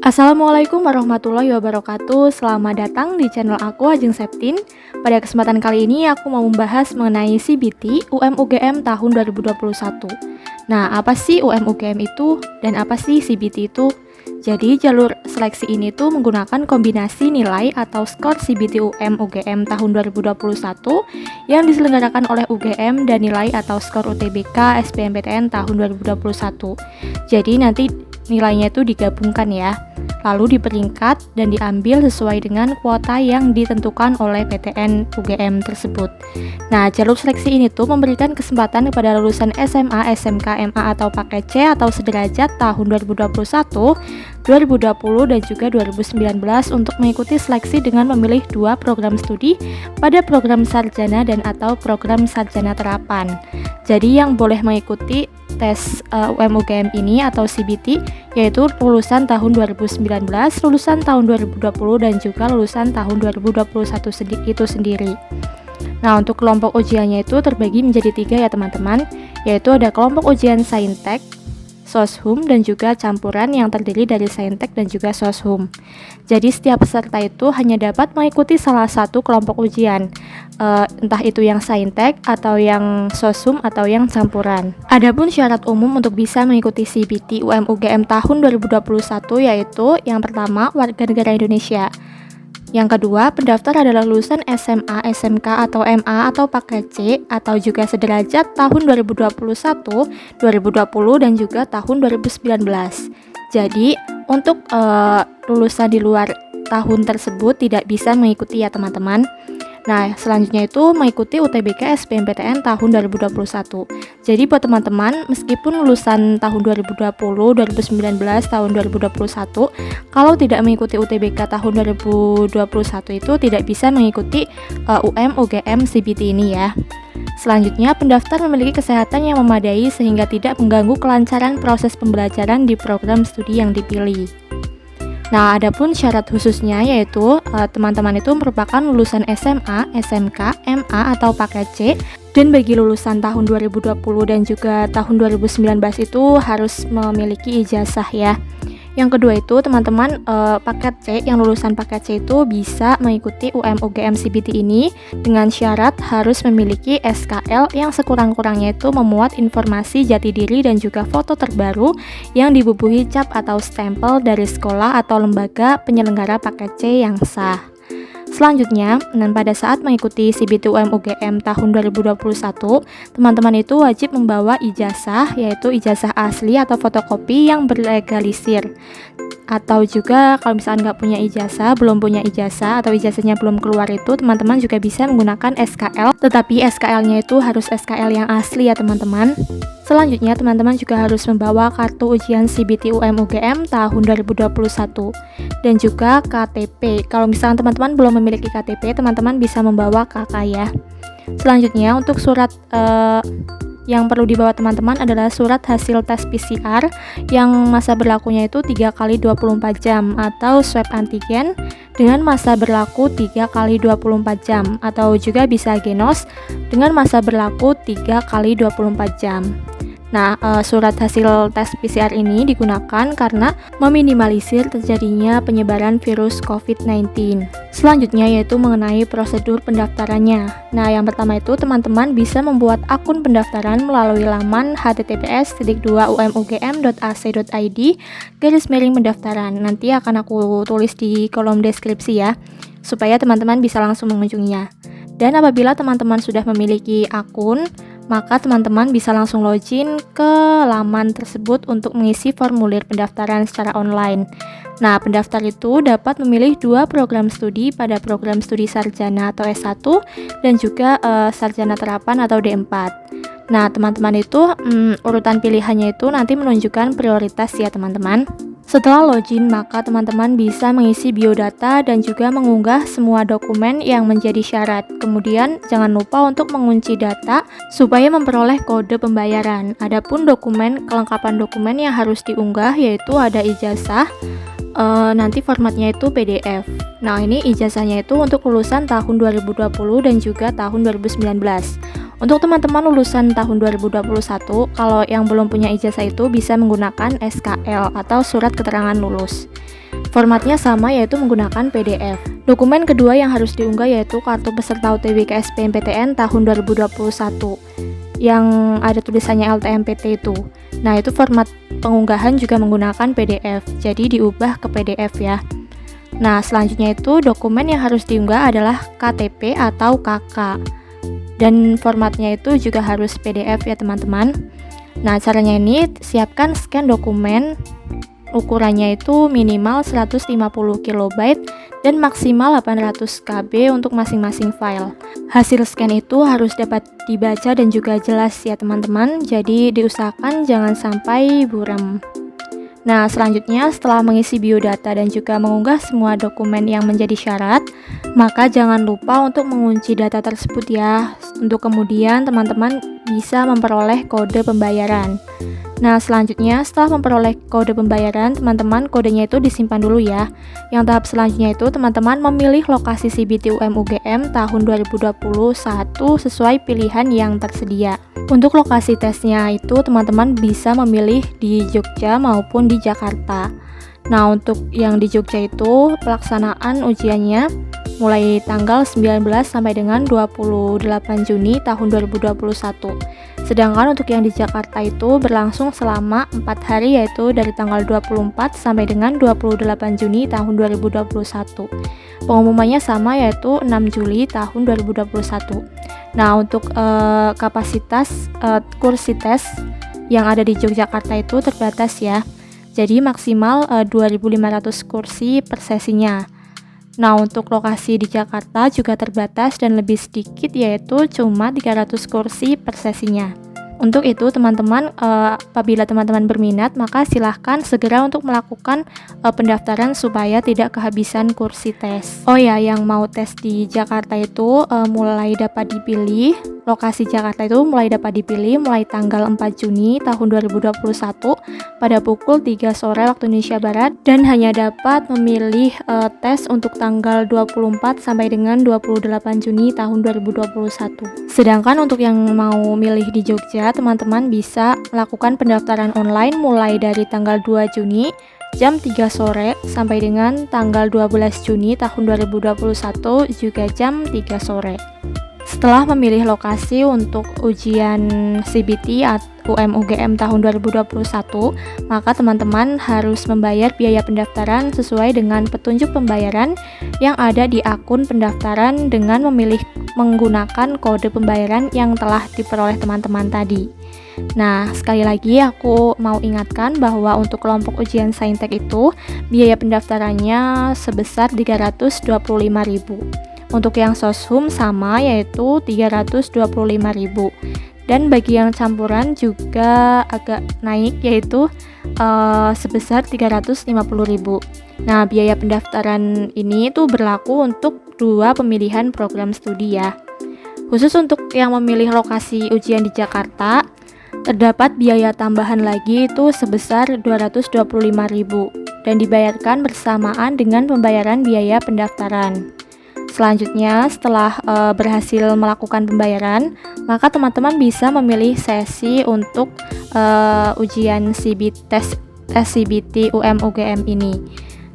Assalamualaikum warahmatullahi wabarakatuh. Selamat datang di channel aku Ajeng Septin. Pada kesempatan kali ini aku mau membahas mengenai CBT UM/UGM tahun 2021. Nah, apa sih UM/UGM itu dan apa sih CBT itu? Jadi jalur seleksi ini tuh menggunakan kombinasi nilai atau skor CBT UM/UGM tahun 2021 yang diselenggarakan oleh UGM dan nilai atau skor UTBK SBMPTN tahun 2021. Jadi nanti nilainya itu digabungkan ya, lalu diperingkat dan diambil sesuai dengan kuota yang ditentukan oleh PTN UGM tersebut. Nah, jalur seleksi ini tuh memberikan kesempatan kepada lulusan SMA, SMK, MA atau paket C atau sederajat tahun 2021, 2020 dan juga 2019 untuk mengikuti seleksi dengan memilih dua program studi pada program sarjana dan atau program sarjana terapan. Jadi yang boleh mengikuti tes UM/UGM ini atau CBT yaitu lulusan tahun 2019, lulusan tahun 2020 dan juga lulusan tahun 2021 itu sendiri. Nah, untuk kelompok ujiannya itu terbagi menjadi 3 ya teman-teman, yaitu ada kelompok ujian Saintek, Soshum dan juga campuran yang terdiri dari Saintek dan juga Soshum. Jadi setiap peserta itu hanya dapat mengikuti salah satu kelompok ujian, entah itu yang Saintek atau yang Soshum atau yang campuran. Adapun syarat umum untuk bisa mengikuti CBT UM/UGM tahun 2021 yaitu yang pertama warga negara Indonesia. Yang kedua, pendaftar adalah lulusan SMA, SMK, atau MA, atau paket C, atau juga sederajat tahun 2021, 2020, dan juga tahun 2019. Jadi, untuk lulusan di luar tahun tersebut tidak bisa mengikuti ya teman-teman. Nah, selanjutnya itu mengikuti UTBK SBMPTN tahun 2021. Jadi buat teman-teman, meskipun lulusan tahun 2020, 2019, tahun 2021, kalau tidak mengikuti UTBK tahun 2021 itu tidak bisa mengikuti UM/UGM CBT ini ya. Selanjutnya, pendaftar memiliki kesehatan yang memadai sehingga tidak mengganggu kelancaran proses pembelajaran di program studi yang dipilih. Nah, adapun syarat khususnya yaitu teman-teman itu merupakan lulusan SMA, SMK, MA atau paket C, dan bagi lulusan tahun 2020 dan juga tahun 2019 itu harus memiliki ijazah ya. Yang kedua itu teman-teman paket C, yang lulusan paket C itu bisa mengikuti UM/UGM CBT ini dengan syarat harus memiliki SKL yang sekurang-kurangnya itu memuat informasi jati diri dan juga foto terbaru yang dibubuhi cap atau stempel dari sekolah atau lembaga penyelenggara paket C yang sah. Selanjutnya, dan pada saat mengikuti CBT UM/UGM tahun 2021, teman-teman itu wajib membawa ijazah, yaitu ijazah asli atau fotokopi yang berlegalisir. Atau juga kalau misalnya nggak punya ijazah, belum punya ijazah atau ijazahnya belum keluar itu, teman-teman juga bisa menggunakan SKL, tetapi SKL-nya itu harus SKL yang asli ya teman-teman. Selanjutnya, teman-teman juga harus membawa kartu ujian CBT UM/UGM tahun 2021 dan juga KTP. Kalau misalnya teman-teman belum memiliki KTP, teman-teman bisa membawa KK ya. Selanjutnya, untuk surat yang perlu dibawa teman-teman adalah surat hasil tes PCR yang masa berlakunya itu 3 kali 24 jam atau swab antigen dengan masa berlaku 3 kali 24 jam atau juga bisa genos dengan masa berlaku 3 kali 24 jam. Nah, surat hasil tes PCR ini digunakan karena meminimalisir terjadinya penyebaran virus COVID-19. Selanjutnya yaitu mengenai prosedur pendaftarannya. Nah, yang pertama itu teman-teman bisa membuat akun pendaftaran melalui laman https://umugm.ac.id/pendaftaran. Nanti akan aku tulis di kolom deskripsi ya, supaya teman-teman bisa langsung mengunjunginya. Dan apabila teman-teman sudah memiliki akun, maka teman-teman bisa langsung login ke laman tersebut untuk mengisi formulir pendaftaran secara online. Nah, pendaftar itu dapat memilih 2 program studi pada program studi sarjana atau S1 dan juga sarjana terapan atau D4. Nah, teman-teman itu urutan pilihannya itu nanti menunjukkan prioritas ya teman-teman. Setelah login, maka teman-teman bisa mengisi biodata dan juga mengunggah semua dokumen yang menjadi syarat. Kemudian, jangan lupa untuk mengunci data supaya memperoleh kode pembayaran. Adapun kelengkapan dokumen yang harus diunggah yaitu ada ijazah, nanti formatnya itu PDF. Nah, ini ijazahnya itu untuk lulusan tahun 2020 dan juga tahun 2019. Untuk teman-teman lulusan tahun 2021, kalau yang belum punya ijazah itu bisa menggunakan SKL atau surat keterangan lulus. Formatnya sama, yaitu menggunakan PDF. Dokumen kedua yang harus diunggah yaitu kartu peserta UTBK SBMPTN tahun 2021 yang ada tulisannya LTMPT itu. Nah, itu format pengunggahan juga menggunakan PDF, jadi diubah ke PDF ya. Nah, selanjutnya itu dokumen yang harus diunggah adalah KTP atau KK. Dan formatnya itu juga harus PDF ya teman-teman. Nah, caranya ini siapkan scan dokumen, ukurannya itu minimal 150 KB dan maksimal 800 KB untuk masing-masing file. Hasil scan itu harus dapat dibaca dan juga jelas ya teman-teman, jadi diusahakan jangan sampai buram. Nah, selanjutnya setelah mengisi biodata dan juga mengunggah semua dokumen yang menjadi syarat, maka jangan lupa untuk mengunci data tersebut ya, untuk kemudian teman-teman bisa memperoleh kode pembayaran. Nah, selanjutnya setelah memperoleh kode pembayaran, teman-teman kodenya itu disimpan dulu ya. Yang tahap selanjutnya itu teman-teman memilih lokasi CBT UM/UGM tahun 2021 sesuai pilihan yang tersedia. Untuk lokasi tesnya itu teman-teman bisa memilih di Jogja maupun di Jakarta. Nah, untuk yang di Jogja itu pelaksanaan ujiannya mulai tanggal 19 sampai dengan 28 Juni tahun 2021. Sedangkan untuk yang di Jakarta itu berlangsung selama 4 hari yaitu dari tanggal 24 sampai dengan 28 Juni tahun 2021. Pengumumannya sama yaitu 6 Juli tahun 2021. Nah, untuk kapasitas kursi tes yang ada di Yogyakarta itu terbatas ya. Jadi maksimal 2.500 kursi per sesinya. Nah, untuk lokasi di Jakarta juga terbatas dan lebih sedikit yaitu cuma 300 kursi per sesinya. Untuk itu teman-teman, apabila teman-teman berminat maka silahkan segera untuk melakukan pendaftaran supaya tidak kehabisan kursi tes. Oh ya, yang mau tes di Jakarta itu mulai dapat dipilih, lokasi Jakarta itu mulai dapat dipilih mulai tanggal 4 Juni tahun 2021 pada pukul 3 sore waktu Indonesia Barat dan hanya dapat memilih tes untuk tanggal 24 sampai dengan 28 Juni tahun 2021. Sedangkan untuk yang mau milih di Jogja, teman-teman bisa melakukan pendaftaran online mulai dari tanggal 2 Juni jam 3 sore sampai dengan tanggal 12 Juni tahun 2021 juga jam 3 sore. Setelah memilih lokasi untuk ujian CBT UM/UGM tahun 2021, maka teman-teman harus membayar biaya pendaftaran sesuai dengan petunjuk pembayaran yang ada di akun pendaftaran dengan menggunakan kode pembayaran yang telah diperoleh teman-teman tadi. Nah, sekali lagi aku mau ingatkan bahwa untuk kelompok ujian Saintek itu biaya pendaftarannya sebesar 325.000. Untuk yang soshum sama yaitu 325.000. Dan bagi yang campuran juga agak naik yaitu sebesar 350.000. Nah, biaya pendaftaran ini tuh berlaku untuk 2 pemilihan program studi ya. Khusus untuk yang memilih lokasi ujian di Jakarta, terdapat biaya tambahan lagi itu sebesar 225.000 dan dibayarkan bersamaan dengan pembayaran biaya pendaftaran. Selanjutnya, setelah berhasil melakukan pembayaran, maka teman-teman bisa memilih sesi untuk ujian tes CBT UM/UGM ini.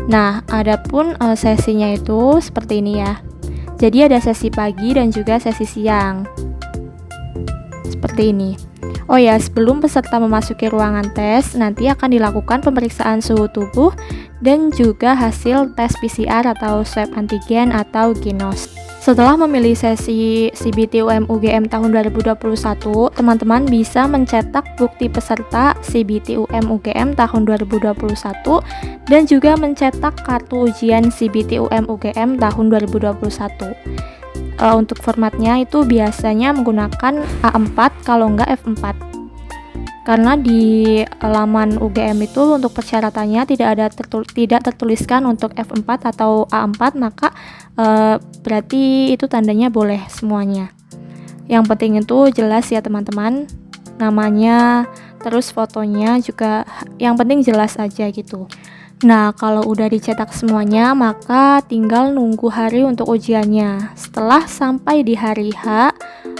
Nah, adapun sesinya itu seperti ini ya. Jadi ada sesi pagi dan juga sesi siang. Seperti ini. Oh ya, sebelum peserta memasuki ruangan tes, nanti akan dilakukan pemeriksaan suhu tubuh dan juga hasil tes PCR atau swab antigen atau ginos. Setelah memilih sesi CBT UM/UGM tahun 2021, teman-teman bisa mencetak bukti peserta CBT UM/UGM tahun 2021 dan juga mencetak kartu ujian CBT UM/UGM tahun 2021. Untuk formatnya itu biasanya menggunakan A4 kalau enggak F4. Karena di laman UGM itu untuk persyaratannya tidak tertuliskan untuk F4 atau A4, maka berarti itu tandanya boleh semuanya. Yang penting itu jelas ya teman-teman, namanya, terus fotonya juga yang penting jelas aja gitu. Nah, kalau udah dicetak semuanya, maka tinggal nunggu hari untuk ujiannya. Setelah sampai di hari H,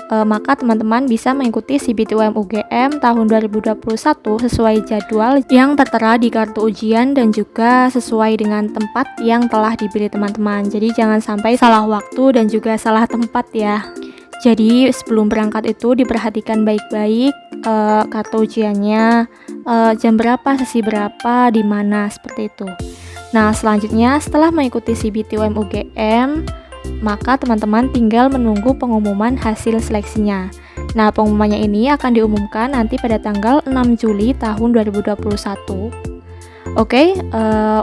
maka teman-teman bisa mengikuti CBT UM-UGM tahun 2021 sesuai jadwal yang tertera di kartu ujian dan juga sesuai dengan tempat yang telah dipilih teman-teman. Jadi jangan sampai salah waktu dan juga salah tempat ya. Jadi sebelum berangkat itu diperhatikan baik-baik kartu ujiannya, jam berapa, sesi berapa, di mana, seperti itu. Nah, selanjutnya setelah mengikuti CBT UM-UGM, maka teman-teman tinggal menunggu pengumuman hasil seleksinya. Nah, pengumumannya ini akan diumumkan nanti pada tanggal 6 Juli tahun 2021. Oke,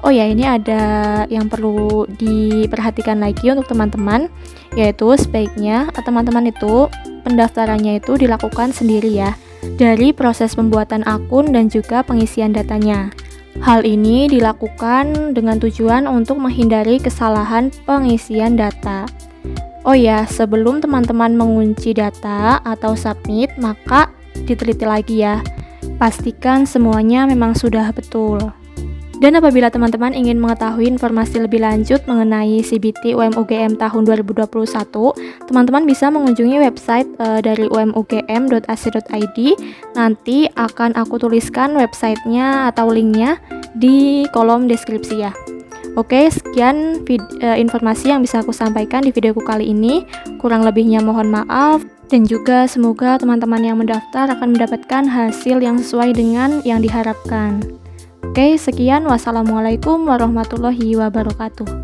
oh ya, ini ada yang perlu diperhatikan lagi untuk teman-teman, yaitu sebaiknya teman-teman itu pendaftarannya itu dilakukan sendiri ya, dari proses pembuatan akun dan juga pengisian datanya. Hal ini dilakukan dengan tujuan untuk menghindari kesalahan pengisian data. Oh ya, sebelum teman-teman mengunci data atau submit, maka diteliti lagi ya. Pastikan semuanya memang sudah betul. Dan apabila teman-teman ingin mengetahui informasi lebih lanjut mengenai CBT UM-UGM tahun 2021, teman-teman bisa mengunjungi website dari umugm.ac.id. Nanti akan aku tuliskan websitenya atau linknya di kolom deskripsi ya. Oke, sekian informasi yang bisa aku sampaikan di videoku kali ini. Kurang lebihnya mohon maaf. Dan juga semoga teman-teman yang mendaftar akan mendapatkan hasil yang sesuai dengan yang diharapkan. Oke, sekian. Wassalamualaikum warahmatullahi wabarakatuh.